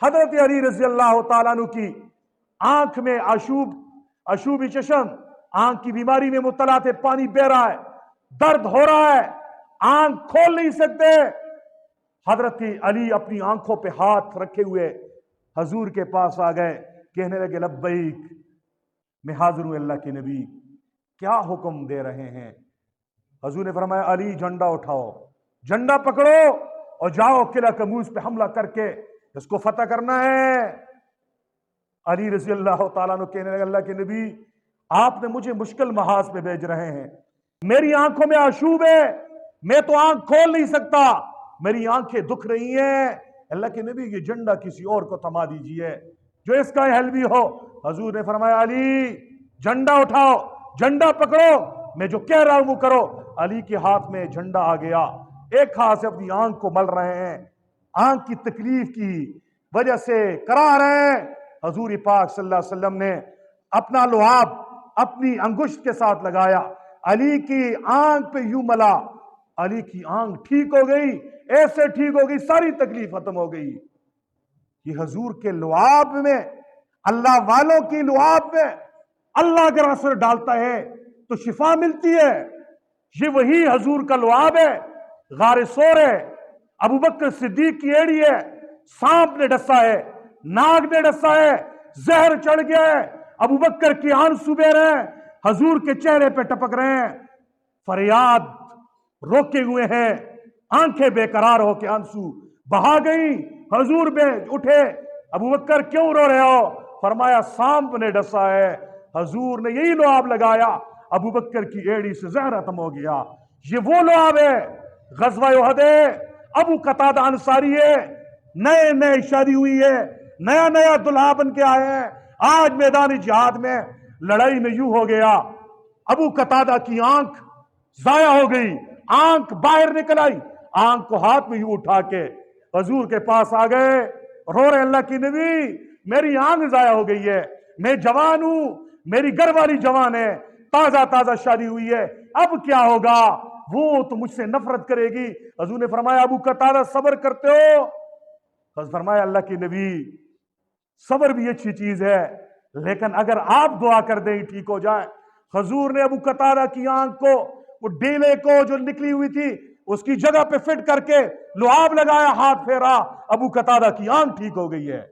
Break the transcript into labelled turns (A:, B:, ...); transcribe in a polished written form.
A: حضرت علی رضی اللہ تعالیٰ عنہ کی آنکھ میں اشوبی چشم، آنکھ کی بیماری میں مبتلا تھے، پانی بہ رہا ہے، درد ہو رہا ہے، آنکھ کھول نہیں سکتے۔ حضرت علی اپنی آنکھوں پہ ہاتھ رکھے ہوئے حضور کے پاس آ گئے، کہنے لگے لبیک، میں حاضر ہوں اللہ کے نبی، کیا حکم دے رہے ہیں؟ حضور نے فرمایا علی جھنڈا اٹھاؤ، جھنڈا پکڑو اور جاؤ قلعہ کموز پہ حملہ کر کے اس کو فتح کرنا ہے۔ علی رضی اللہ تعالیٰ عنہ کہنے لگے اللہ کے نبی، آپ نے مجھے مشکل محاذ پہ بھیج رہے ہیں، میری آنکھوں میں آشوب ہے، میں تو آنکھ کھول نہیں سکتا، میری آنکھیں دکھ رہی ہیں۔ اللہ کے نبی یہ جھنڈا کسی اور کو تھما دیجئے جو اس کا اہل بھی ہو۔ حضور نے فرمایا علی جھنڈا اٹھاؤ، جھنڈا پکڑو، میں جو کہہ رہا ہوں وہ کرو۔ علی کے ہاتھ میں جھنڈا آ گیا، ایک ہاتھ سے اپنی آنکھ کو مل رہے ہیں، آنکھ کی تکلیف کی وجہ سے کرا رہے ہیں۔ حضور پاک صلی اللہ علیہ وسلم نے اپنا لعاب اپنی انگشت کے ساتھ لگایا، علی کی آنکھ پہ یوں ملا، علی کی آنکھ ٹھیک ہو گئی، ایسے ٹھیک ہو گئی، ساری تکلیف ختم ہو گئی۔ یہ حضور کے لعاب میں، اللہ والوں کی لعاب میں اللہ اگر اثر ڈالتا ہے تو شفا ملتی ہے۔ یہ وہی حضور کا لعاب ہے۔ غار سور ہے، ابو بکر صدیق کی ایڑی ہے، سانپ نے ڈسا ہے، ناگ نے ڈسا ہے، زہر چڑھ گیا ہے، ابو بکر کی آنسو بہ رہے ہیں، حضور کے چہرے پہ ٹپک رہے ہیں، فریاد روکے ہوئے ہیں، آنکھیں بے قرار ہو کے آنسو بہا گئی۔ حضور بے اٹھے، ابو بکر کیوں رو رہے ہو؟ فرمایا سانپ نے ڈسا ہے۔ حضور نے یہی لعاب لگایا، ابو بکر کی ایڑی سے زہر ختم ہو گیا۔ یہ وہ لعاب ہے۔ غزوہ احد ہے، ابو قتادہ انصاری ہے، نئے شادی ہوئی ہے، نیا دلہا بن کے آئے ہیں، آج میدان جہاد میں لڑائی میں یوں ہو گیا، ابو قتادہ کی آنکھ ضائع ہو گئی، آنکھ باہر نکل آئی، آنکھ کو ہاتھ میں یوں اٹھا کے حضور کے پاس آ گئے، رو رہے اللہ کی نبی میری آنکھ ضائع ہو گئی ہے، میں جوان ہوں، میری گھر والی جوان ہے، تازہ شادی ہوئی ہے، اب کیا ہوگا؟ وہ تو مجھ سے نفرت کرے گی۔ حضور نے فرمایا ابو قتادہ صبر کرتے ہو؟ حضور فرمایا اللہ کی نبی صبر بھی اچھی چیز ہے، لیکن اگر آپ دعا کر دیں ٹھیک ہو جائے۔ حضور نے ابو قتادہ کی آنکھ کو، وہ ڈیلے کو جو نکلی ہوئی تھی اس کی جگہ پہ فٹ کر کے لعاب لگایا، ہاتھ پھیرا، ابو قتادہ کی آنکھ ٹھیک ہو گئی ہے۔